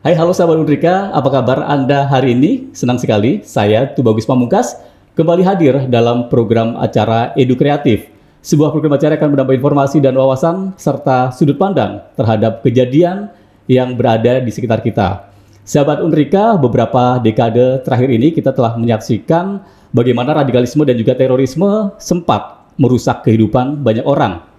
Hai, halo sahabat Undrika, apa kabar Anda hari ini? Senang sekali, saya Tubagus Pamungkas kembali hadir dalam program acara Edu Kreatif. Sebuah program acara yang akan menambah informasi dan wawasan serta sudut pandang terhadap kejadian yang berada di sekitar kita. Sahabat Undrika, beberapa dekade terakhir ini kita telah menyaksikan bagaimana radikalisme dan juga terorisme sempat merusak kehidupan banyak orang.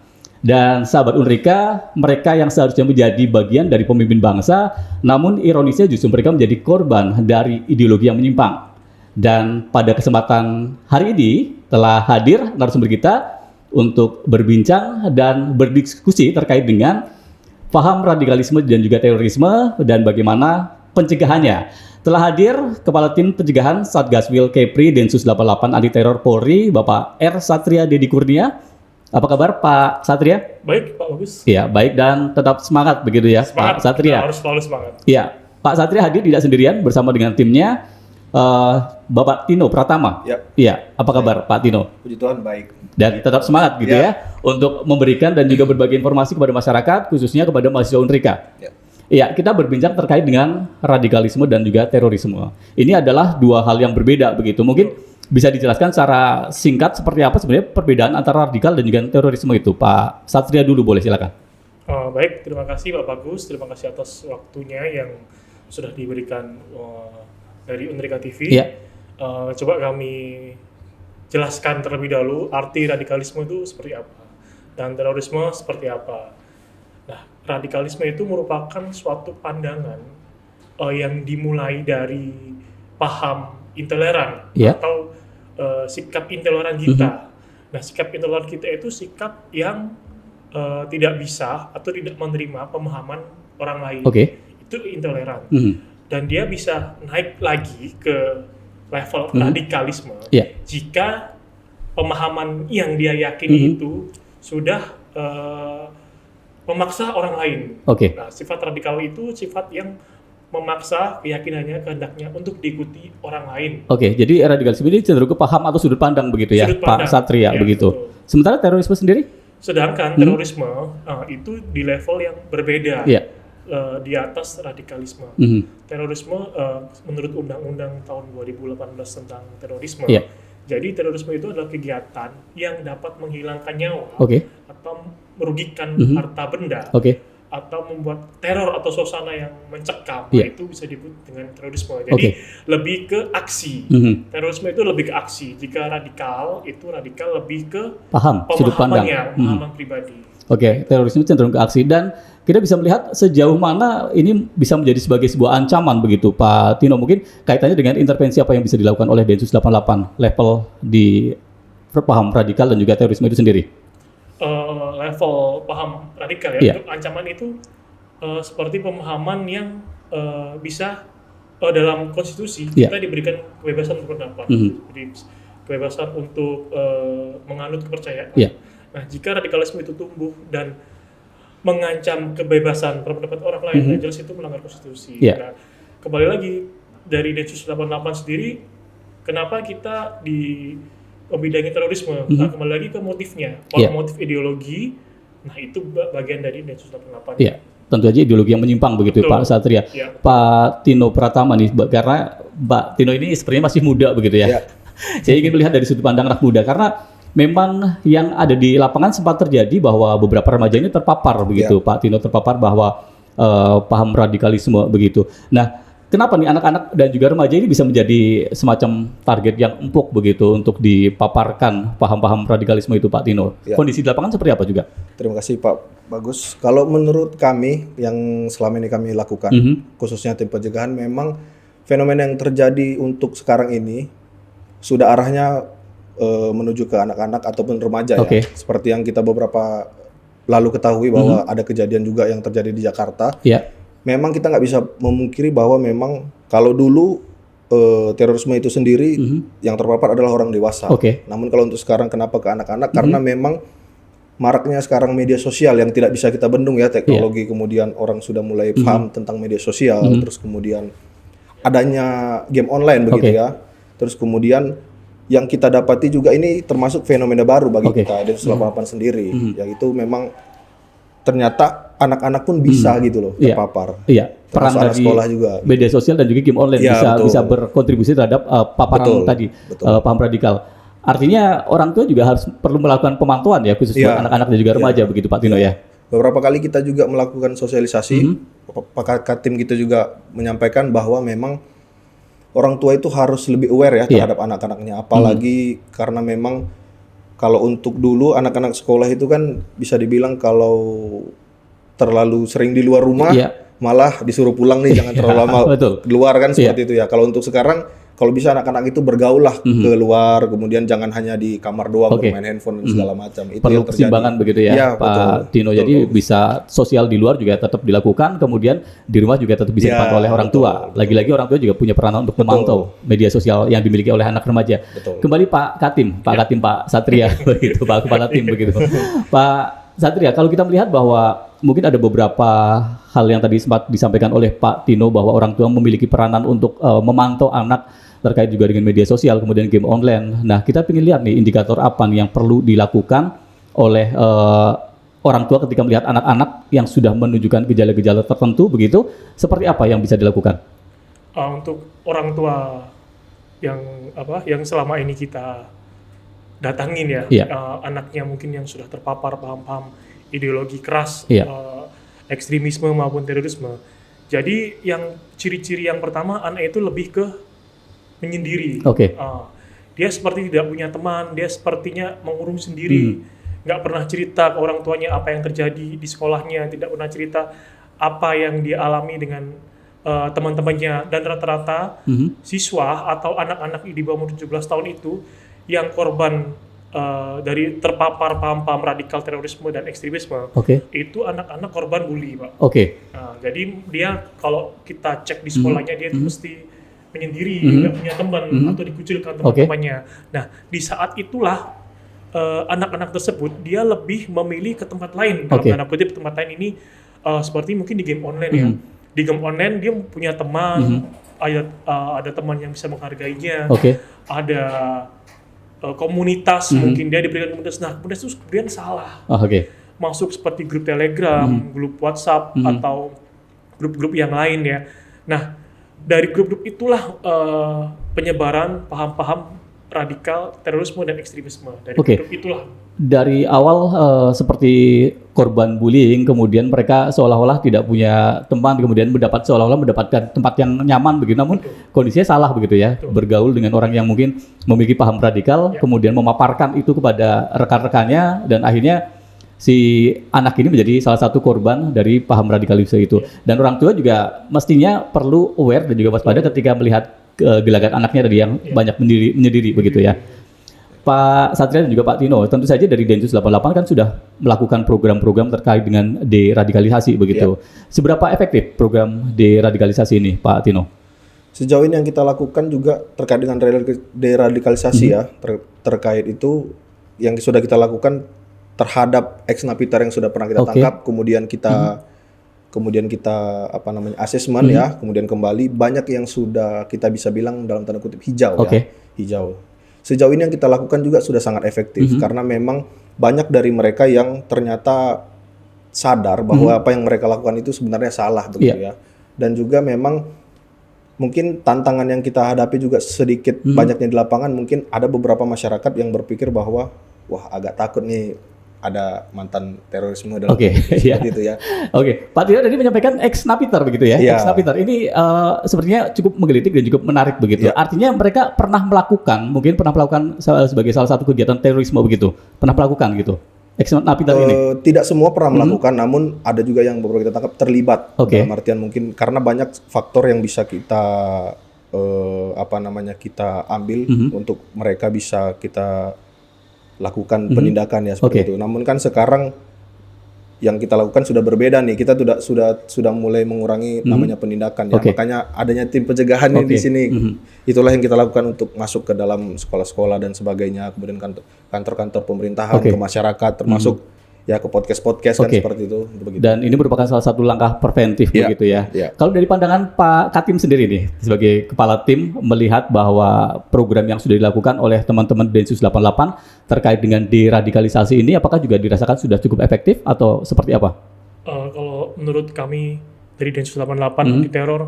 Dan sahabat Unrika, mereka yang seharusnya menjadi bagian dari pemimpin bangsa, namun ironisnya justru mereka menjadi korban dari ideologi yang menyimpang. Dan pada kesempatan hari ini telah hadir narasumber kita untuk berbincang dan berdiskusi terkait dengan paham radikalisme dan juga terorisme dan bagaimana pencegahannya. Telah hadir Kepala Tim Pencegahan Satgaswil Kepri Densus 88 Anti Teror Polri, Bapak R. Satria Dedi Kurnia. Apa kabar Pak Satria? Baik Pak Bagus. Iya, baik dan tetap semangat begitu ya Semangat, Pak Satria. harus selalu semangat. Iya, Pak Satria hadir tidak sendirian bersama dengan timnya Bapak Tino Pratama. Ya. Iya, apa kabar Pak Tino? Puji Tuhan baik. Dan tetap semangat gitu ya untuk memberikan dan juga berbagi informasi kepada masyarakat khususnya kepada mahasiswa Unrika. Ya. Iya, kita berbincang terkait dengan radikalisme dan juga terorisme. Ini adalah dua hal yang berbeda begitu. Mungkin bisa dijelaskan secara singkat seperti apa sebenarnya perbedaan antara radikal dan juga terorisme itu, Pak Satria dulu boleh silakan. Baik, terima kasih Pak Bagus, terima kasih atas waktunya yang sudah diberikan dari Unrika TV. Iya. Coba kami jelaskan terlebih dahulu arti radikalisme itu seperti apa dan terorisme seperti apa. Nah, radikalisme itu merupakan suatu pandangan yang dimulai dari paham intoleran atau sikap intoleran kita. Nah, sikap intoleran kita itu sikap yang tidak bisa atau tidak menerima pemahaman orang lain. Itu intoleran. Dan dia bisa naik lagi ke level radikalisme jika pemahaman yang dia yakini itu sudah memaksa orang lain. Nah, sifat radikal itu sifat yang memaksa keyakinannya, kehendaknya untuk diikuti orang lain. Jadi radikalisme ini cenderung ke paham atau sudut pandang begitu ya, Pak Satria begitu. Betul. Sementara terorisme sendiri? Sedangkan terorisme itu di level yang berbeda, di atas radikalisme. Terorisme menurut Undang-Undang tahun 2018 tentang terorisme. Jadi terorisme itu adalah kegiatan yang dapat menghilangkan nyawa atau merugikan harta benda. Atau membuat teror atau suasana yang mencekam, itu bisa disebut dengan terorisme. Jadi lebih ke aksi. Terorisme itu lebih ke aksi. Jika radikal, itu radikal lebih ke paham, sudut pandang, pemahaman pribadi. Terorisme cenderung ke aksi dan kita bisa melihat sejauh mana ini bisa menjadi sebagai sebuah ancaman begitu, Pak Tino. Mungkin kaitannya dengan intervensi apa yang bisa dilakukan oleh Densus 88 level di paham radikal dan juga terorisme itu sendiri. Level paham radikal ya, untuk ancaman itu seperti pemahaman yang bisa dalam konstitusi kita diberikan kebebasan berpendapat, jadi kebebasan untuk menganut kepercayaan. Nah, jika radikalisme itu tumbuh dan mengancam kebebasan berpendapat orang lain, jelas itu melanggar konstitusi. Nah, kembali lagi dari Densus 88 sendiri, kenapa kita di membidangi terorisme? Nah, kembali lagi ke motifnya, motif ideologi. Nah, itu bagian dari Densus 88. Tentu aja ideologi yang menyimpang begitu. Betul. Pak Satria. Pak Tino Pratama nih, karena Pak Tino ini sepertinya masih muda begitu ya. Saya ingin melihat dari sudut pandang anak muda karena memang yang ada di lapangan sempat terjadi bahwa beberapa remaja ini terpapar begitu. Pak Tino terpapar bahwa paham radikalisme begitu. Nah, kenapa nih anak-anak dan juga remaja ini bisa menjadi semacam target yang empuk begitu untuk dipaparkan paham-paham radikalisme itu, Pak Tino? Kondisi di lapangan seperti apa juga? Terima kasih Pak Bagus. Kalau menurut kami yang selama ini kami lakukan, khususnya tim pencegahan, memang fenomena yang terjadi untuk sekarang ini sudah arahnya menuju ke anak-anak ataupun remaja ya. Seperti yang kita beberapa lalu ketahui bahwa ada kejadian juga yang terjadi di Jakarta. Memang kita nggak bisa memungkiri bahwa memang kalau dulu terorisme itu sendiri yang terpapar adalah orang dewasa. Namun kalau untuk sekarang kenapa ke anak-anak? Karena memang maraknya sekarang media sosial yang tidak bisa kita bendung ya, teknologi. Kemudian orang sudah mulai paham tentang media sosial, terus kemudian adanya game online begitu ya. Terus kemudian yang kita dapati juga ini termasuk fenomena baru bagi kita Densus 88 sendiri, yaitu memang ternyata anak-anak pun bisa gitu loh terpapar. peran termasuk anak dari sekolah juga. media sosial dan juga game online Ya, betul. bisa berkontribusi terhadap paparan Betul, tadi betul. paham radikal. Artinya orang tua juga harus perlu melakukan pemantauan ya, khusus buat Ya, anak-anak dan juga remaja begitu Pak Tino ya. Beberapa kali kita juga melakukan sosialisasi, Pak Katim kita juga menyampaikan bahwa memang orang tua itu harus lebih aware ya terhadap anak-anaknya. Apalagi karena memang kalau untuk dulu anak-anak sekolah itu kan bisa dibilang kalau terlalu sering di luar rumah, malah disuruh pulang nih, jangan terlalu lama keluar kan seperti itu ya. Kalau untuk sekarang, kalau bisa anak-anak itu bergaul lah keluar, kemudian jangan hanya di kamar doang bermain handphone dan segala macam. Itu perlu yang terjadi. keseimbangan begitu ya, Pak Tino. Jadi bisa sosial di luar juga tetap dilakukan, kemudian di rumah juga tetap bisa dipantau oleh orang tua. Lagi-lagi orang tua juga punya peranan untuk memantau media sosial yang dimiliki oleh anak remaja. Kembali Pak Katim, Pak Satria begitu, Pak Kepala Tim begitu. Pak Satria, kalau kita melihat bahwa mungkin ada beberapa hal yang tadi sempat disampaikan oleh Pak Tino bahwa orang tua memiliki peranan untuk memantau anak terkait juga dengan media sosial, kemudian game online. Nah, kita ingin lihat nih indikator apa nih yang perlu dilakukan oleh orang tua ketika melihat anak-anak yang sudah menunjukkan gejala-gejala tertentu begitu, seperti apa yang bisa dilakukan? Untuk orang tua yang selama ini kita datangin ya, anaknya mungkin yang sudah terpapar paham-paham ideologi keras, ekstremisme maupun terorisme. Jadi yang ciri-ciri yang pertama, anak itu lebih ke menyendiri. Dia seperti tidak punya teman, dia sepertinya mengurung sendiri, nggak pernah cerita ke orang tuanya apa yang terjadi di sekolahnya, tidak pernah cerita apa yang dia alami dengan teman-temannya. Dan rata-rata siswa atau anak-anak di bawah umur 17 tahun itu yang korban dari terpapar paham-paham radikal terorisme dan ekstremisme, itu anak-anak korban bully, Pak. Jadi dia kalau kita cek di sekolahnya dia itu mesti menyendiri, nggak punya teman atau dikucilkan teman-temannya. Nah, di saat itulah anak-anak tersebut dia lebih memilih ke tempat lain. Dalam tanda kutip tempat lain ini seperti mungkin di game online ya. Di game online dia punya teman, ada teman yang bisa menghargainya, ada komunitas, mungkin dia diberikan komunitas. Nah, komunitas itu kemudian salah. Masuk seperti grup Telegram, grup WhatsApp atau grup-grup yang lain ya. Nah, dari grup-grup itulah penyebaran paham-paham radikal terorisme dan ekstremisme. Dari grup itulah. Dari awal seperti korban bullying, kemudian mereka seolah-olah tidak punya teman, kemudian seolah-olah mendapatkan tempat yang nyaman begitu. Namun kondisinya salah begitu ya. Bergaul dengan orang yang mungkin memiliki paham radikal, kemudian memaparkan itu kepada rekan-rekannya, dan akhirnya si anak ini menjadi salah satu korban dari paham radikalisme itu. Dan orang tua juga mestinya perlu aware dan juga waspada ketika melihat gelagat anaknya tadi yang banyak menyendiri begitu ya. Pak Satria dan juga Pak Tino, tentu saja dari Densus 88 kan sudah melakukan program-program terkait dengan deradikalisasi begitu. Seberapa efektif program deradikalisasi ini, Pak Tino? Sejauh ini yang kita lakukan juga terkait dengan deradikalisasi ya, terkait itu yang sudah kita lakukan terhadap ex-napiter yang sudah pernah kita tangkap, kemudian kita asesmen ya, kemudian kembali banyak yang sudah kita bisa bilang dalam tanda kutip hijau ya, hijau. Sejauh ini yang kita lakukan juga sudah sangat efektif karena memang banyak dari mereka yang ternyata sadar bahwa apa yang mereka lakukan itu sebenarnya salah begitu ya. Dan juga memang mungkin tantangan yang kita hadapi juga sedikit banyaknya di lapangan, mungkin ada beberapa masyarakat yang berpikir bahwa wah agak takut nih ada mantan terorisme dalam seperti itu ya. Pak Tino tadi menyampaikan ex-napiter begitu ya. Ex-napiter ini sepertinya cukup menggelitik dan cukup menarik begitu. Artinya mereka pernah melakukan sebagai salah satu kegiatan terorisme begitu. Pernah melakukan gitu. Ex-napiter ini. Tidak semua pernah melakukan, namun ada juga yang beberapa kita tangkap terlibat. Dalam artian mungkin karena banyak faktor yang bisa kita kita ambil untuk mereka bisa kita lakukan penindakan ya seperti itu. Namun kan sekarang yang kita lakukan sudah berbeda nih. Kita sudah mulai mengurangi namanya penindakan ya. Makanya adanya tim pencegahan di sini. Itulah yang kita lakukan untuk masuk ke dalam sekolah-sekolah dan sebagainya, kemudian kantor-kantor pemerintahan, ke masyarakat, termasuk ya ke podcast-podcast kan seperti itu. Dan ini merupakan salah satu langkah preventif begitu ya. Kalau dari pandangan Pak Katim sendiri nih sebagai kepala tim melihat bahwa program yang sudah dilakukan oleh teman-teman Densus 88 terkait dengan deradikalisasi ini apakah juga dirasakan sudah cukup efektif atau seperti apa? Kalau menurut kami dari Densus 88 anti teror,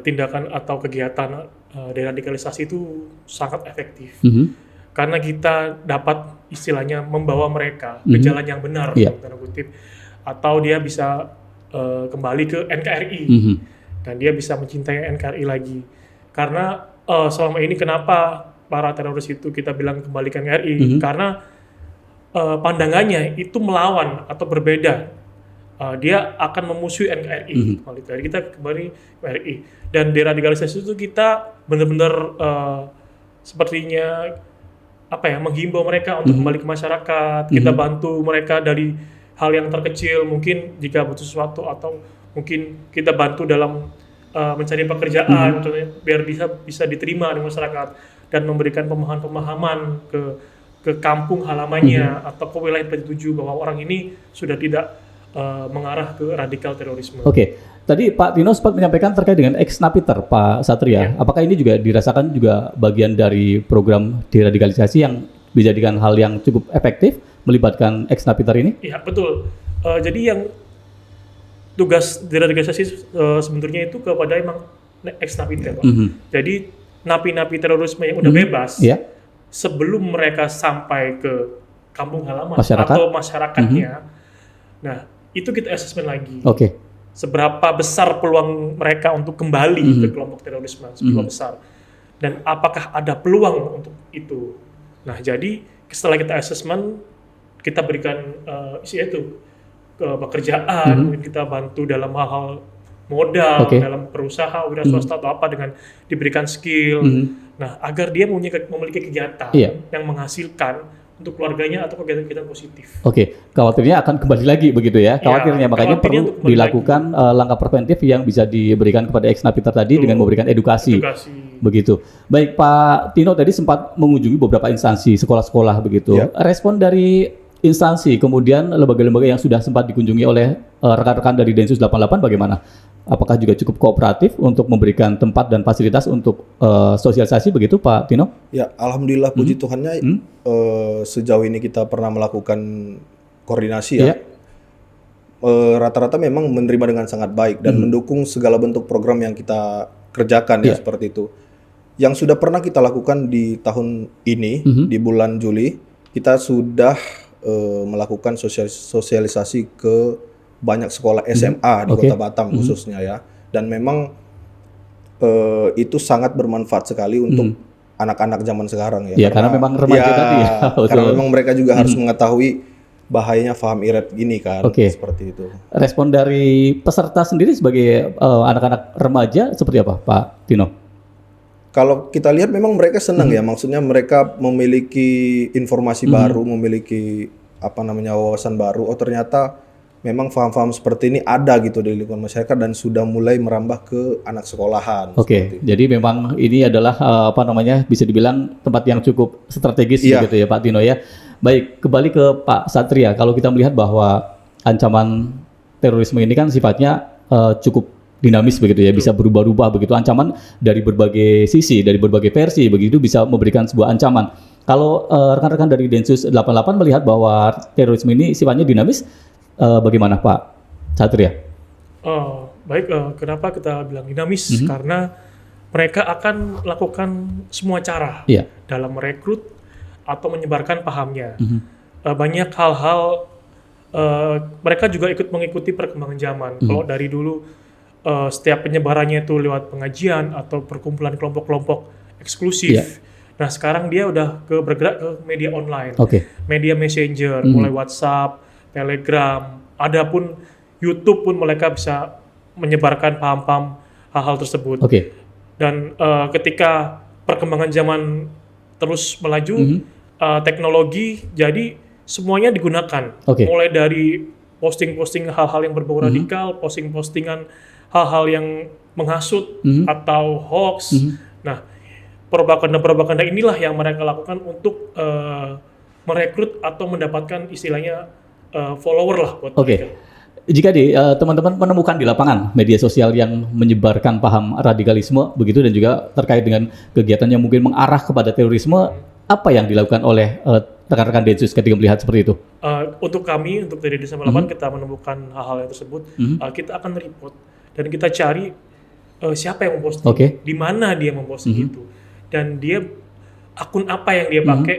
tindakan atau kegiatan deradikalisasi itu sangat efektif. Karena kita dapat istilahnya membawa mereka ke jalan yang benar, dalam tanda kutip, atau dia bisa kembali ke NKRI dan dia bisa mencintai NKRI lagi. Karena selama ini kenapa para teroris itu kita bilang kembali ke NKRI? Karena pandangannya itu melawan atau berbeda. Dia akan memusuhi NKRI. Kembali kita kembali ke NKRI. Dan deradikalisasi itu kita benar-benar sepertinya menghimbau mereka untuk kembali ke masyarakat. Kita bantu mereka dari hal yang terkecil, mungkin jika butuh sesuatu, atau mungkin kita bantu dalam mencari pekerjaan, biar bisa diterima di masyarakat, dan memberikan pemahaman ke kampung halamannya atau ke wilayah tertuju bahwa orang ini sudah tidak mengarah ke radikal terorisme. Oke. Tadi Pak Tino sempat menyampaikan terkait dengan ex-napiter Pak Satria. Apakah ini juga dirasakan juga bagian dari program deradikalisasi yang dijadikan hal yang cukup efektif melibatkan ex-napiter ini? Iya, betul. Jadi yang tugas deradikalisasi sebenarnya itu kepada emang ex-napiter. Jadi napi-napi terorisme yang udah bebas, sebelum mereka sampai ke kampung halaman atau masyarakatnya, nah itu kita asesmen lagi. Seberapa besar peluang mereka untuk kembali ke kelompok terorisme, seberapa besar, dan apakah ada peluang untuk itu. Nah, jadi setelah kita asesmen, kita berikan pekerjaan, mungkin kita bantu dalam hal-hal modal, dalam perusahaan, wira swasta atau apa, dengan diberikan skill. Nah, agar dia memiliki kegiatan yang menghasilkan untuk keluarganya atau kegiatan-kegiatan positif. Khawatirnya akan kembali lagi begitu ya. Khawatirnya makanya perlu dilakukan langkah preventif yang bisa diberikan kepada ex-napiter tadi dengan memberikan edukasi. Begitu. Baik, Pak Tino tadi sempat mengunjungi beberapa instansi, sekolah-sekolah begitu. Respon dari instansi, kemudian lembaga-lembaga yang sudah sempat dikunjungi oleh rekan-rekan dari Densus 88 bagaimana? Apakah juga cukup kooperatif untuk memberikan tempat dan fasilitas untuk sosialisasi begitu Pak Tino? Ya, alhamdulillah puji Tuhannya sejauh ini kita pernah melakukan koordinasi rata-rata memang menerima dengan sangat baik dan mendukung segala bentuk program yang kita kerjakan seperti itu. Yang sudah pernah kita lakukan di tahun ini di bulan Juli, kita sudah melakukan sosialisasi ke banyak sekolah SMA di Kota Batam khususnya ya, dan memang itu sangat bermanfaat sekali untuk anak-anak zaman sekarang ya. Karena memang remaja tadi ya. Karena memang mereka juga harus mengetahui bahayanya paham iret ini kan, seperti itu. Respon dari peserta sendiri sebagai anak-anak remaja seperti apa Pak Tino? Kalau kita lihat memang mereka senang ya, maksudnya mereka memiliki informasi baru, memiliki wawasan baru. Oh, ternyata memang paham-paham seperti ini ada gitu di lingkungan masyarakat dan sudah mulai merambah ke anak sekolahan. Jadi memang ini adalah bisa dibilang tempat yang cukup strategis gitu ya Pak Tino ya. Baik, kembali ke Pak Satria. Kalau kita melihat bahwa ancaman terorisme ini kan sifatnya cukup dinamis begitu ya, bisa berubah-ubah begitu, ancaman dari berbagai sisi, dari berbagai versi begitu bisa memberikan sebuah ancaman. Kalau rekan-rekan dari Densus 88 melihat bahwa terorisme ini sifatnya dinamis, bagaimana Pak Satria? Kenapa kita bilang dinamis? Karena mereka akan melakukan semua cara dalam merekrut atau menyebarkan pahamnya. Banyak hal-hal, mereka juga ikut mengikuti perkembangan zaman. Kalau dari dulu setiap penyebarannya itu lewat pengajian atau perkumpulan kelompok-kelompok eksklusif. Nah, sekarang dia udah bergerak ke media online, media messenger, mulai WhatsApp, Telegram, ada pun YouTube pun mereka bisa menyebarkan paham-paham hal-hal tersebut. Dan ketika perkembangan zaman terus melaju, teknologi, jadi semuanya digunakan. Mulai dari posting-posting hal-hal yang berbau radikal, posting-postingan hal-hal yang menghasut atau hoax. Nah, propaganda inilah yang mereka lakukan untuk merekrut atau mendapatkan istilahnya follower lah buat mereka. Jika teman-teman menemukan di lapangan media sosial yang menyebarkan paham radikalisme begitu dan juga terkait dengan kegiatan yang mungkin mengarah kepada terorisme, apa yang dilakukan oleh rekan-rekan Densus ketika melihat seperti itu? Untuk kami, untuk dari Densus 88 kita menemukan hal-hal yang tersebut, kita akan report dan kita cari siapa yang memposting, di mana dia memposting itu, dan dia akun apa yang dia pakai,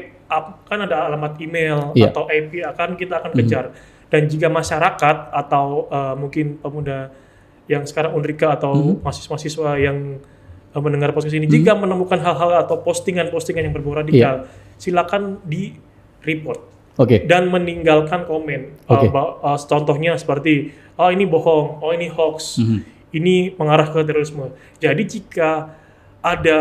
kan ada alamat email atau IP, kita akan kejar. Dan jika masyarakat atau mungkin pemuda yang sekarang Unrika atau mahasiswa-mahasiswa yang mendengar podcast ini, jika menemukan hal-hal atau postingan-postingan yang berbau radikal, silakan di report dan meninggalkan komen. Contohnya seperti, oh ini bohong, oh ini hoax, ini mengarah ke terorisme. Jadi jika ada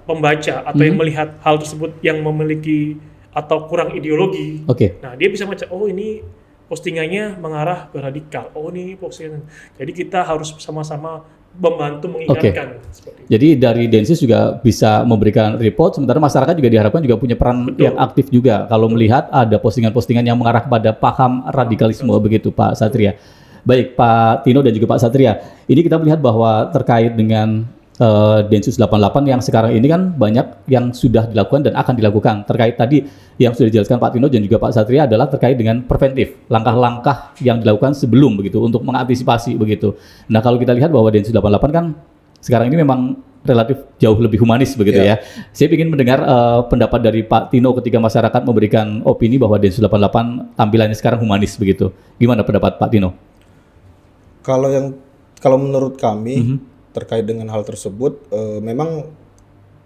pembaca atau yang melihat hal tersebut yang memiliki atau kurang ideologi, nah dia bisa baca, oh ini postingannya mengarah ke radikal, oh ini postingan. Jadi kita harus sama-sama membantu mengingatkan. Jadi dari Densus juga bisa memberikan report, sementara masyarakat juga diharapkan juga punya peran yang aktif juga kalau melihat ada postingan-postingan yang mengarah kepada paham radikalisme, begitu Pak Satria. Baik Pak Tino dan juga Pak Satria, ini kita melihat bahwa terkait dengan Densus 88 yang sekarang ini kan banyak yang sudah dilakukan dan akan dilakukan. Terkait tadi yang sudah dijelaskan Pak Tino dan juga Pak Satria adalah terkait dengan preventif, langkah-langkah yang dilakukan sebelum begitu untuk mengantisipasi begitu. Nah, kalau kita lihat bahwa Densus 88 kan sekarang ini memang relatif jauh lebih humanis begitu ya. Saya ingin mendengar pendapat dari Pak Tino ketika masyarakat memberikan opini bahwa Densus 88 tampilannya sekarang humanis begitu. Gimana pendapat Pak Tino? Kalau menurut kami terkait dengan hal tersebut, memang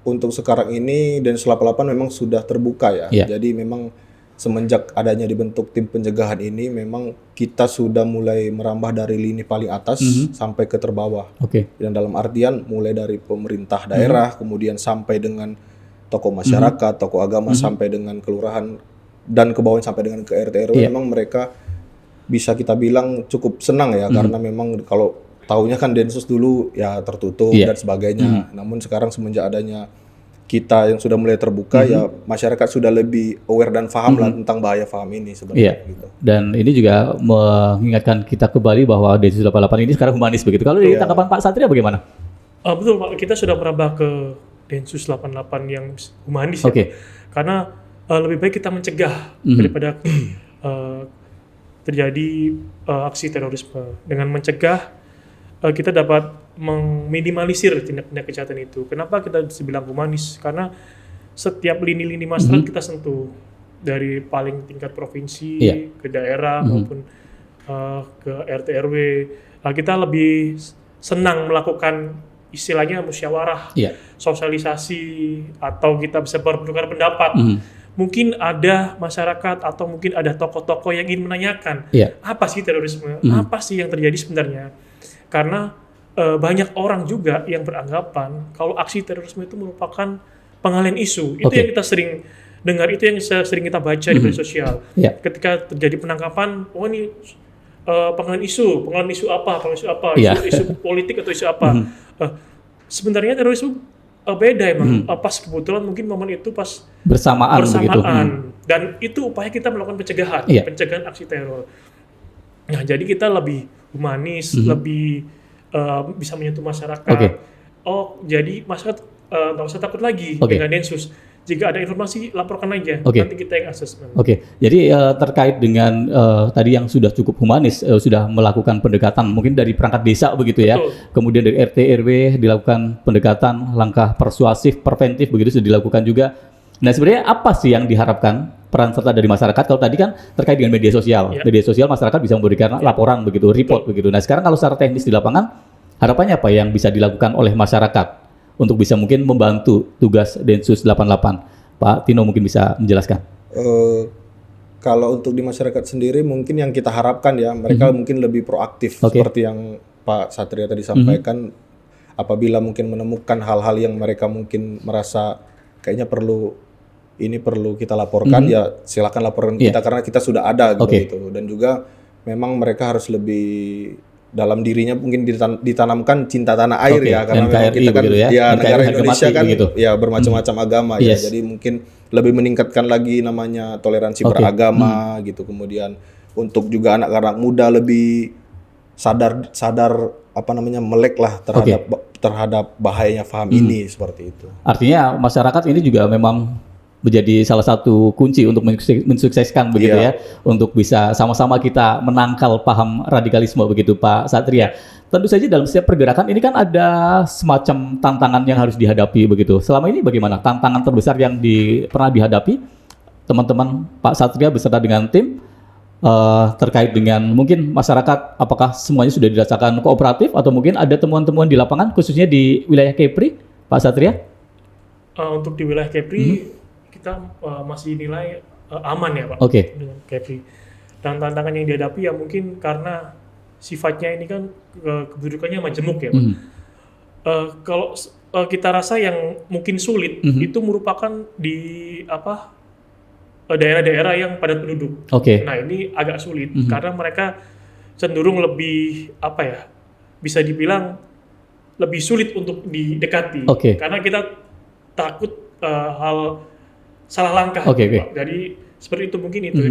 untuk sekarang ini Densus 88 memang sudah terbuka ya. Jadi memang semenjak adanya dibentuk tim pencegahan ini, memang kita sudah mulai merambah dari lini paling atas sampai ke terbawah. Dan dalam artian mulai dari pemerintah daerah, kemudian sampai dengan tokoh masyarakat, tokoh agama, sampai dengan kelurahan, dan ke bawah sampai dengan ke RT RW. Memang mereka bisa kita bilang cukup senang ya, karena memang kalau tahunya kan Densus dulu ya tertutup dan sebagainya. Namun sekarang semenjak adanya kita yang sudah mulai terbuka, ya masyarakat sudah lebih aware dan paham lah tentang bahaya paham ini sebenarnya. Gitu. Dan ini juga mengingatkan kita kembali bahwa Densus 88 ini sekarang humanis begitu. Kalau dari tanggapan Pak Satria bagaimana? Betul Pak, kita sudah merambah ke Densus 88 yang humanis ya. Karena lebih baik kita mencegah daripada terjadi aksi terorisme. Dengan mencegah kita dapat meminimalisir tindak-tindak kejahatan itu. Kenapa kita bilang humanis? Karena setiap lini-lini masyarakat kita sentuh, dari paling tingkat provinsi ke daerah maupun ke RT RW. Kita lebih senang melakukan istilahnya musyawarah, sosialisasi, atau kita bisa bertukar pendapat. Mungkin ada masyarakat atau mungkin ada tokoh-tokoh yang ingin menanyakan apa sih terorisme, apa sih yang terjadi sebenarnya. Karena banyak orang juga yang beranggapan kalau aksi terorisme itu merupakan pengalihan isu. Itu yang kita sering dengar, itu yang sering kita baca di media sosial. Ketika terjadi penangkapan, oh ini pengalihan isu apa, isu politik atau isu apa. Sebenarnya terorisme beda emang. Pas kebetulan mungkin momen itu pas bersamaan. Dan itu upaya kita melakukan pencegahan aksi teror. Nah, jadi kita lebih humanis, lebih bisa menyentuh masyarakat. Jadi masyarakat nggak usah takut lagi dengan Densus. Jika ada informasi, laporkan aja. Nanti kita yang asesmen. Jadi terkait dengan tadi yang sudah cukup humanis, sudah melakukan pendekatan mungkin dari perangkat desa begitu ya. Kemudian dari RT RW dilakukan pendekatan, langkah persuasif, preventif begitu sudah dilakukan juga. Nah, sebenarnya apa sih yang diharapkan peran serta dari masyarakat? Kalau tadi kan terkait dengan media sosial. Media sosial masyarakat bisa memberikan laporan begitu, report begitu. Nah, sekarang kalau secara teknis di lapangan, harapannya apa yang bisa dilakukan oleh masyarakat untuk bisa mungkin membantu tugas Densus 88? Pak Tino mungkin bisa menjelaskan. Kalau untuk di masyarakat sendiri mungkin yang kita harapkan ya, mereka mungkin lebih proaktif seperti yang Pak Satria tadi sampaikan. Apabila mungkin menemukan hal-hal yang mereka mungkin merasa kayaknya perlu kita laporkan, ya silakan laporkan kita karena kita sudah ada gitu. Dan juga memang mereka harus lebih dalam dirinya mungkin ditanamkan cinta tanah air ya, karena memang kita kan negara Indonesia kan ya bermacam-macam agama ya. Jadi mungkin lebih meningkatkan lagi namanya toleransi beragama gitu. Kemudian untuk juga anak-anak muda lebih sadar melek lah terhadap bahayanya paham ini seperti itu. Artinya masyarakat ini juga memang menjadi salah satu kunci untuk mensukseskan begitu ya, untuk bisa sama-sama kita menangkal paham radikalisme begitu Pak Satria. Tentu saja dalam setiap pergerakan ini kan ada semacam tantangan yang harus dihadapi begitu. Selama ini bagaimana tantangan terbesar yang pernah dihadapi teman-teman Pak Satria beserta dengan tim terkait dengan mungkin masyarakat, apakah semuanya sudah dirasakan kooperatif atau mungkin ada temuan-temuan di lapangan khususnya di wilayah Kepri, Pak Satria? Untuk di wilayah Kepri kita masih nilai aman ya Pak. Oke. Dengan Kepri. Dan tantangan yang dihadapi ya mungkin karena sifatnya ini kan kedudukannya majemuk ya Pak. Kalau kita rasa yang mungkin sulit itu merupakan di daerah-daerah yang padat penduduk. Nah ini agak sulit karena mereka cenderung lebih bisa dibilang lebih sulit untuk didekati karena kita takut hal salah langkah. Pak. Jadi seperti itu mungkin itu.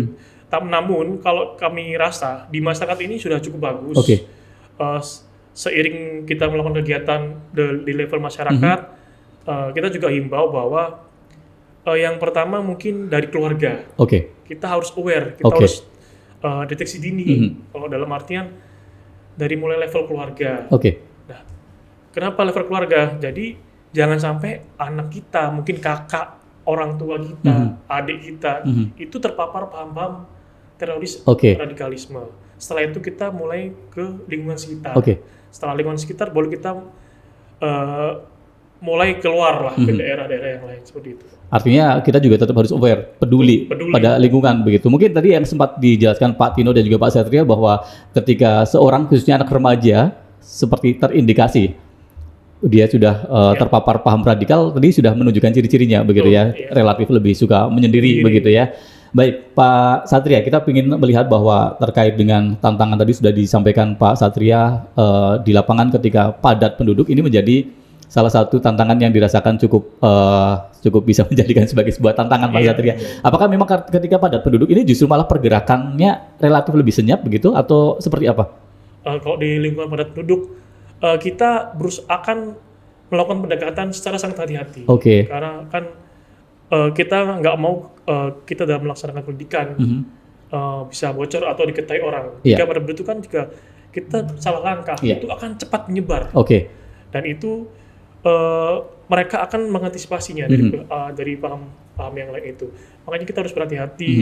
Namun kalau kami rasa di masyarakat ini sudah cukup bagus. Seiring kita melakukan kegiatan di level masyarakat, kita juga himbau bahwa yang pertama mungkin dari keluarga. Kita harus aware, kita harus deteksi dini. Kalau dalam artian dari mulai level keluarga. Nah, kenapa level keluarga? Jadi jangan sampai anak kita, mungkin kakak, orang tua kita, adik kita itu terpapar paham-paham teroris radikalisme. Setelah itu kita mulai ke lingkungan sekitar. Setelah lingkungan sekitar boleh kita mulai keluar lah ke daerah-daerah yang lain seperti itu. Artinya kita juga tetap harus aware, peduli pada lingkungan begitu. Mungkin tadi yang sempat dijelaskan Pak Tino dan juga Pak Satria bahwa ketika seorang khususnya anak remaja seperti terindikasi dia sudah terpapar paham radikal, tadi sudah menunjukkan ciri-cirinya begitu ya, relatif lebih suka menyendiri begitu ya. Baik Pak Satria, kita ingin melihat bahwa terkait dengan tantangan tadi sudah disampaikan Pak Satria di lapangan ketika padat penduduk ini menjadi salah satu tantangan yang dirasakan cukup bisa menjadikan sebagai sebuah tantangan Pak Satria. Apakah memang ketika padat penduduk ini justru malah pergerakannya relatif lebih senyap begitu atau seperti apa? Kalau di lingkungan padat penduduk kita akan melakukan pendekatan secara sangat hati-hati. Karena kan kita nggak mau kita dalam melaksanakan pendidikan bisa bocor atau diketahui orang. Jika pada penduduk kan juga kita salah langkah itu akan cepat menyebar. Dan itu mereka akan mengantisipasinya dari paham yang lain itu. Makanya kita harus berhati-hati.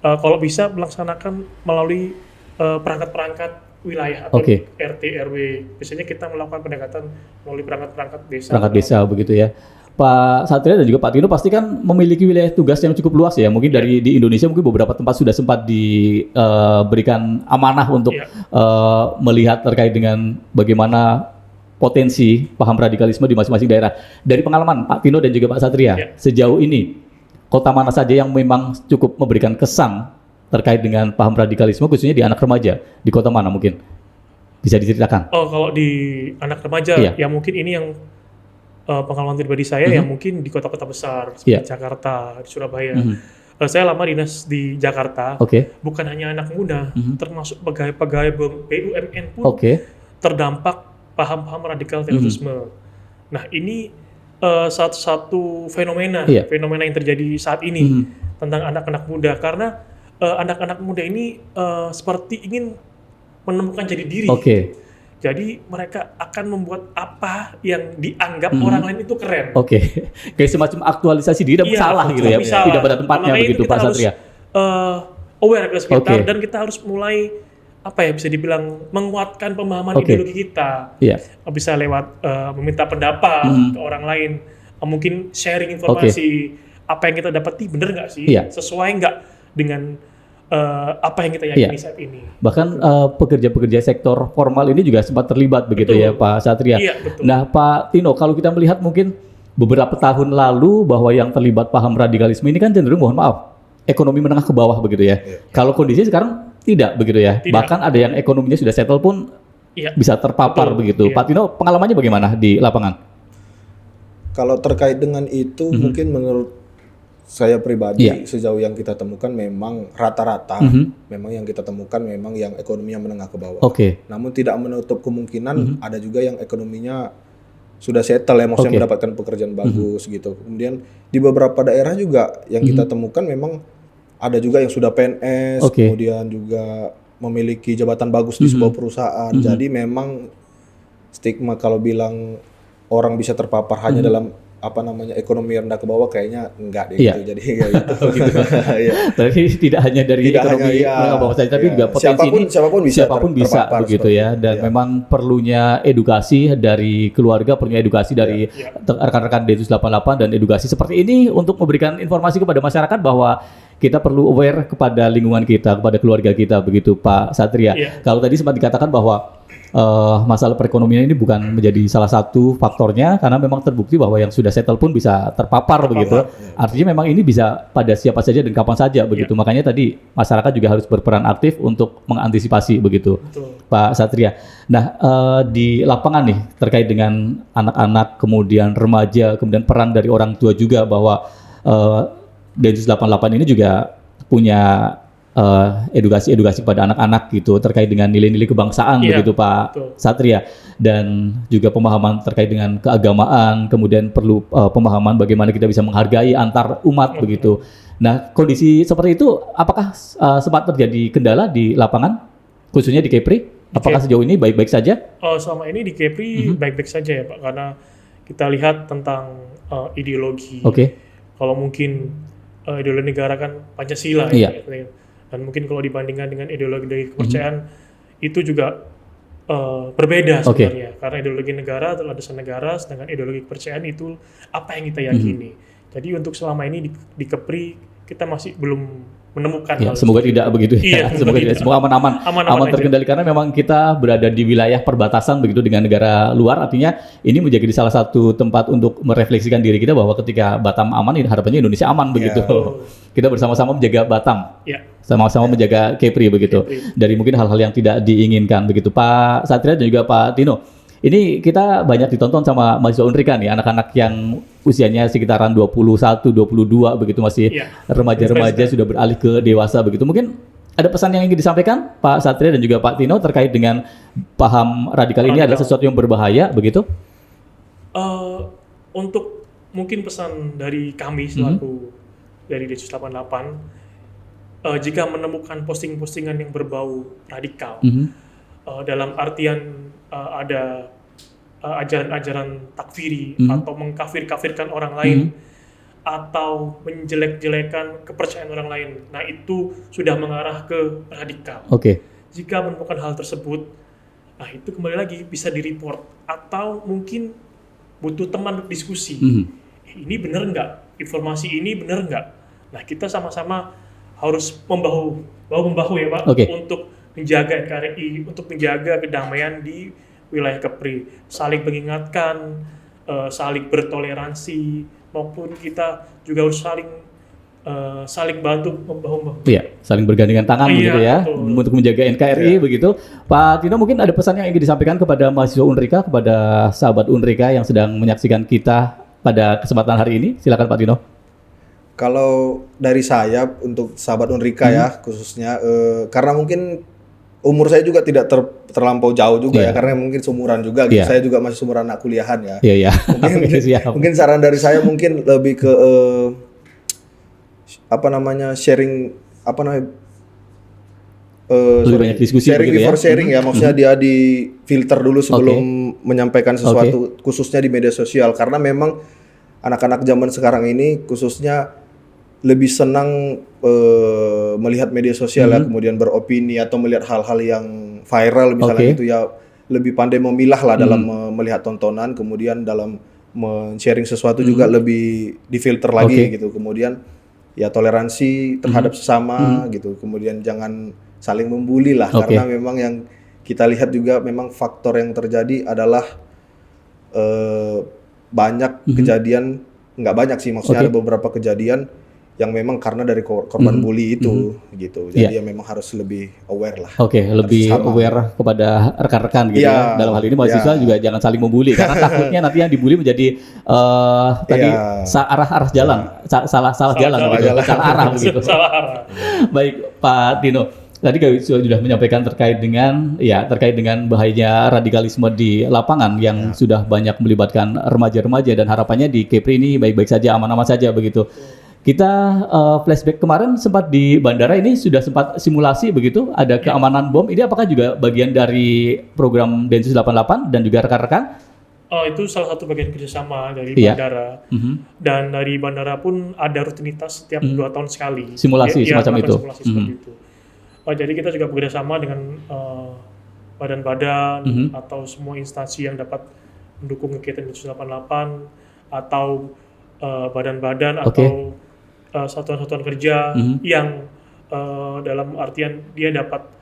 Kalau bisa melaksanakan melalui perangkat-perangkat wilayah atau RT RW. Biasanya kita melakukan pendekatan melalui perangkat desa. Perangkat desa begitu ya. Pak Satria dan juga Pak Tino pasti kan memiliki wilayah tugas yang cukup luas ya. Mungkin di Indonesia mungkin beberapa tempat sudah sempat diberikan amanah untuk melihat terkait dengan bagaimana potensi paham radikalisme di masing-masing daerah. Dari pengalaman Pak Tino dan juga Pak Satria, sejauh ini kota mana saja yang memang cukup memberikan kesan terkait dengan paham radikalisme khususnya di anak remaja, di kota mana mungkin bisa diceritakan? Kalau di anak remaja ya mungkin ini yang pengalaman pribadi saya yang mungkin di kota-kota besar seperti Jakarta, di Surabaya. Saya lama dinas di Jakarta. Bukan hanya anak muda, termasuk pegawai BUMN pun terdampak paham-paham radikal terorisme. Nah ini satu fenomena yang terjadi saat ini tentang anak-anak muda karena anak-anak muda ini seperti ingin menemukan jati diri. Jadi mereka akan membuat apa yang dianggap orang lain itu keren. Kayak semacam aktualisasi diri dan salah gitu ya. Tidak pada tempatnya begitu Pak Satria. Aware ke sekitar dan kita harus mulai bisa dibilang menguatkan pemahaman ideologi kita. Bisa lewat meminta pendapat ke orang lain, mungkin sharing informasi apa yang kita dapati benar nggak sih, sesuai nggak dengan apa yang kita yakini saat ini. Bahkan pekerja-pekerja sektor formal ini juga sempat terlibat begitu ya Pak Satria. Nah Pak Tino, kalau kita melihat mungkin beberapa tahun lalu bahwa yang terlibat paham radikalisme ini kan cenderung mohon maaf ekonomi menengah ke bawah begitu ya. Kalau kondisi sekarang tidak begitu ya. Bahkan ada yang ekonominya sudah settle pun bisa terpapar begitu. Pak Tino, pengalamannya bagaimana di lapangan? Kalau terkait dengan itu mungkin menurut saya pribadi sejauh yang kita temukan memang rata-rata memang yang kita temukan memang yang ekonominya menengah ke bawah. Namun tidak menutup kemungkinan ada juga yang ekonominya sudah settle ya, maksudnya Oke. mendapatkan pekerjaan bagus gitu. Kemudian di beberapa daerah juga yang kita temukan memang ada juga yang sudah PNS, Oke. kemudian juga memiliki jabatan bagus di sebuah perusahaan. Jadi memang stigma kalau bilang orang bisa terpapar hanya dalam ekonomi rendah ke bawah, kayaknya enggak deh Iya. gitu. Jadi kayak gitu. Iya. Berarti tidak hanya dari Tidak ekonomi hanya, iya, menengah bawah saja, tapi iya. juga potensi Siapapun bisa siapapun bisa terpapar begitu seperti ya. itu. Dan Iya. memang perlunya edukasi dari keluarga, perlunya edukasi dari Iya. rekan-rekan Densus 88 dan edukasi seperti ini untuk memberikan informasi kepada masyarakat bahwa kita perlu aware kepada lingkungan kita, kepada keluarga kita, begitu Pak Satria. Iya. Kalau tadi sempat dikatakan bahwa masalah perekonomian ini bukan menjadi salah satu faktornya, karena memang terbukti bahwa yang sudah settle pun bisa terpapar begitu. Artinya memang ini bisa pada siapa saja dan kapan saja begitu. Makanya tadi masyarakat juga harus berperan aktif untuk mengantisipasi begitu, Betul. Pak Satria. Nah, di lapangan nih terkait dengan anak-anak, kemudian remaja, kemudian peran dari orang tua juga, bahwa Densus 88 ini juga punya edukasi kepada anak-anak gitu terkait dengan nilai-nilai kebangsaan Iya, begitu Pak betul. Satria, dan juga pemahaman terkait dengan keagamaan, kemudian perlu pemahaman bagaimana kita bisa menghargai antar umat begitu. Nah, kondisi seperti itu apakah sempat terjadi kendala di lapangan khususnya di Kepri? Apakah sejauh ini baik-baik saja? Selama ini di Kepri baik-baik saja ya Pak, karena kita lihat tentang ideologi. Oke. Kalau mungkin ideologi negara kan Pancasila Iya. ya. Dan mungkin kalau dibandingkan dengan ideologi kepercayaan itu juga berbeda Oke. sebenarnya. Karena ideologi negara adalah dasar negara, sedangkan ideologi kepercayaan itu apa yang kita yakini. Jadi untuk selama ini di Kepri kita masih belum menemukan Ya, hal semoga seperti tidak itu. begitu ya. Iya, Semoga tidak. Semoga aman-aman, Aman-aman aman aja. terkendali, karena memang kita berada di wilayah perbatasan begitu dengan negara luar. Artinya ini menjadi salah satu tempat untuk merefleksikan diri kita bahwa ketika Batam aman, ini harapannya Indonesia aman begitu. Kita bersama-sama menjaga Batam, Ya. sama-sama menjaga Kepri begitu. Kepri. Dari mungkin hal-hal yang tidak diinginkan begitu. Pak Satria dan juga Pak Tino. Ini kita banyak ditonton sama mahasiswa Unrika nih, anak-anak yang usianya sekitaran 21, 22 begitu, masih Iya. remaja-remaja sudah beralih ke dewasa begitu. Mungkin ada pesan yang ingin disampaikan Pak Satria dan juga Pak Tino terkait dengan paham radikal ini adalah sesuatu yang berbahaya begitu? Untuk mungkin pesan dari kami selaku dari Densus 88, jika menemukan posting-postingan yang berbau radikal, dalam artian ada ajaran-ajaran takfiri atau mengkafir-kafirkan orang lain atau menjelek-jelekan kepercayaan orang lain, nah itu sudah mengarah ke radikal. Oke. Jika menemukan hal tersebut, nah itu kembali lagi bisa di-report atau mungkin butuh teman untuk diskusi. Ini benar nggak? Informasi ini benar nggak? Nah kita sama-sama harus bahu-membahu ya Pak, Oke. untuk menjaga NKRI, untuk menjaga kedamaian di wilayah Kepri, saling mengingatkan, saling bertoleransi, maupun kita juga harus saling bantu membahu-membahu. Iya, saling bergandengan tangan Iya, begitu ya, betul. untuk menjaga NKRI begitu. Pak Tino, mungkin ada pesan yang ingin disampaikan kepada mahasiswa Unrika, kepada sahabat Unrika yang sedang menyaksikan kita pada kesempatan hari ini. Silakan Pak Tino. Kalau dari saya untuk sahabat Unrika ya khususnya, karena mungkin umur saya juga tidak terlampau jauh juga ya, karena mungkin seumuran juga gitu. Iya. Saya juga masih seumuran anak kuliahan ya. Iya, iya. Mungkin, Oke, siap. mungkin saran dari saya mungkin lebih ke sharing Lebih banyak diskusi sharing begitu ya? before sharing ya, maksudnya dia di filter dulu sebelum menyampaikan sesuatu khususnya di media sosial, karena memang anak-anak zaman sekarang ini khususnya lebih senang melihat media sosial ya, kemudian beropini atau melihat hal-hal yang viral misalnya gitu ya, lebih pandai memilah lah dalam melihat tontonan, kemudian dalam men-sharing sesuatu juga lebih difilter lagi gitu, kemudian ya toleransi terhadap sesama gitu, kemudian jangan saling membuli lah, karena memang yang kita lihat juga memang faktor yang terjadi adalah banyak kejadian, nggak banyak sih, maksudnya ada beberapa kejadian yang memang karena dari korban bully itu gitu. Jadi ya memang harus lebih aware lah. Oke, lebih aware kepada rekan-rekan gitu ya. Dalam hal ini mahasiswa juga jangan saling membuli, karena takutnya nanti yang dibully menjadi tadi arah jalan, salah jalan begitu, salah arah begitu. Salah arah. Baik Pak Dino, Tadi kami sudah menyampaikan terkait dengan bahayanya radikalisme di lapangan yang sudah banyak melibatkan remaja-remaja, dan harapannya di Kepri ini baik-baik saja, aman-aman saja begitu. Kita flashback kemarin sempat di bandara ini sudah sempat simulasi begitu, ada keamanan bom. Ini apakah juga bagian dari program Densus 88 dan juga rekan-rekan? Itu salah satu bagian kerjasama dari Iya. bandara. Dan dari bandara pun ada rutinitas setiap 2 tahun sekali. Simulasi semacam melakukan itu. Simulasi seperti itu. Jadi kita juga bekerjasama dengan badan-badan atau semua instansi yang dapat mendukung kegiatan Densus 88 atau badan-badan atau satuan-satuan kerja yang dalam artian dia dapat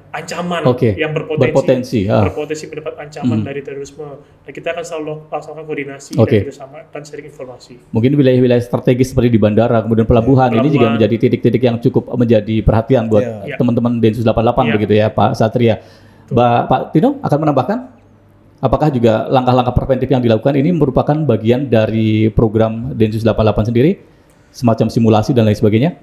ancaman yang berpotensi mendapat ancaman dari terorisme. Nah, kita akan selalu laksanakan koordinasi dan kerjasama dan sharing informasi. Mungkin wilayah-wilayah strategis seperti di bandara, kemudian pelabuhan, ini juga menjadi titik-titik yang cukup menjadi perhatian buat teman-teman Densus 88 begitu ya Pak Satria. Pak Tino akan menambahkan, apakah juga langkah-langkah preventif yang dilakukan ini merupakan bagian dari program Densus 88 sendiri, semacam simulasi dan lain sebagainya?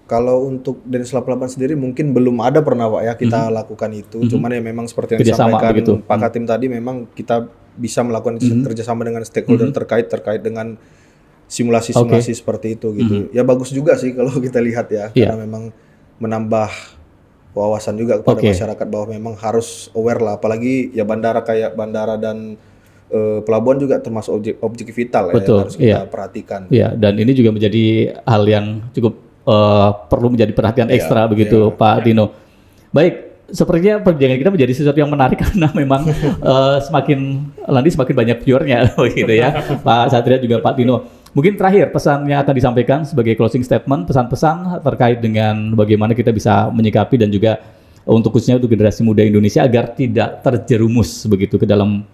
Kalau untuk Densus 88 sendiri mungkin belum ada pernah Pak ya kita lakukan itu. Cuman ya memang seperti yang disampaikan Pak Katim tadi, memang kita bisa melakukan kerjasama dengan stakeholder terkait dengan simulasi-simulasi seperti itu gitu. Ya bagus juga sih kalau kita lihat ya, karena memang menambah wawasan juga kepada masyarakat bahwa memang harus aware lah. Apalagi ya bandara kayak bandara dan pelabuhan juga termasuk objek vital ya, yang harus kita perhatikan. Iya, dan ini juga menjadi hal yang cukup perlu menjadi perhatian ekstra begitu Pak Tino. Baik, sepertinya perjalanan kita menjadi sesuatu yang menarik karena memang semakin banyak viewernya begitu ya Pak Satria juga Pak Tino. Mungkin terakhir pesan yang akan disampaikan sebagai closing statement, pesan-pesan terkait dengan bagaimana kita bisa menyikapi dan juga untuk khususnya untuk generasi muda Indonesia agar tidak terjerumus begitu ke dalam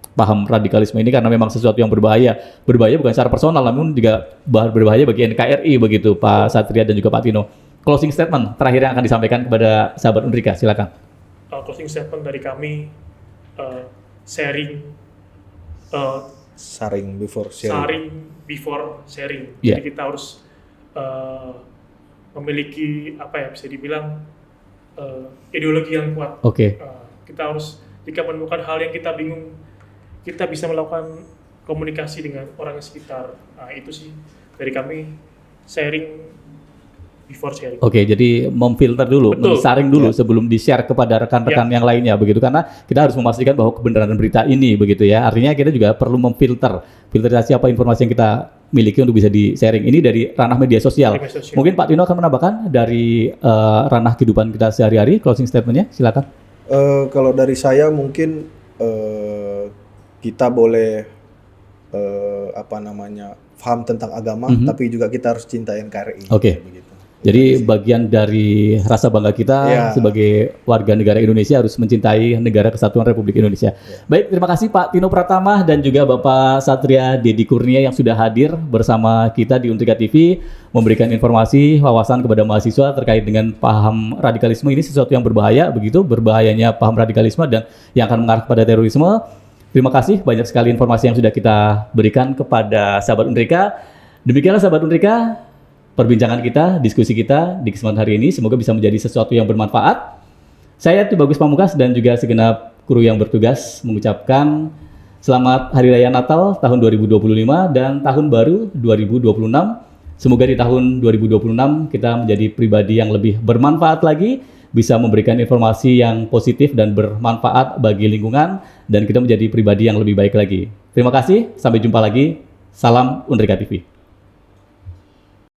paham radikalisme ini, karena memang sesuatu yang berbahaya bukan secara personal namun juga berbahaya bagi NKRI begitu Pak Satria dan juga Pak Tino. Closing statement terakhir yang akan disampaikan kepada sahabat Undrika, silakan. Closing statement dari kami, sharing before sharing. Jadi kita harus memiliki bisa dibilang ideologi yang kuat. Kita harus, jika menemukan hal yang kita bingung, kita bisa melakukan komunikasi dengan orang yang sekitar. Nah, itu sih dari kami, sharing before sharing. Jadi memfilter dulu, mensaring dulu sebelum di-share kepada rekan-rekan yang lainnya begitu, karena kita harus memastikan bahwa kebenaran berita ini begitu ya. Artinya kita juga perlu filterisasi apa informasi yang kita miliki untuk bisa di-sharing. Ini dari ranah media sosial. Mungkin Pak Tino akan menambahkan dari ranah kehidupan kita sehari-hari, closing statement-nya, silakan. Kalau dari saya mungkin kita boleh paham tentang agama, tapi juga kita harus cintai NKRI. Begitu. Jadi bagian dari rasa bangga kita sebagai warga negara Indonesia harus mencintai Negara Kesatuan Republik Indonesia. Baik, terima kasih Pak Tino Pratama dan juga Bapak Satria Dedi Kurnia yang sudah hadir bersama kita di Undrika TV, memberikan informasi, wawasan kepada mahasiswa terkait dengan paham radikalisme ini, sesuatu yang berbahaya begitu, berbahayanya paham radikalisme dan yang akan mengarah pada terorisme. Terima kasih, banyak sekali informasi yang sudah kita berikan kepada sahabat Undrika. Demikianlah sahabat Undrika, perbincangan kita, diskusi kita di kesempatan hari ini, semoga bisa menjadi sesuatu yang bermanfaat. Saya Tubagus Pamungkas dan juga segenap kru yang bertugas mengucapkan selamat Hari Raya Natal tahun 2025 dan tahun baru 2026. Semoga di tahun 2026 kita menjadi pribadi yang lebih bermanfaat lagi, bisa memberikan informasi yang positif dan bermanfaat bagi lingkungan, dan kita menjadi pribadi yang lebih baik lagi. Terima kasih, sampai jumpa lagi. Salam Undrika TV.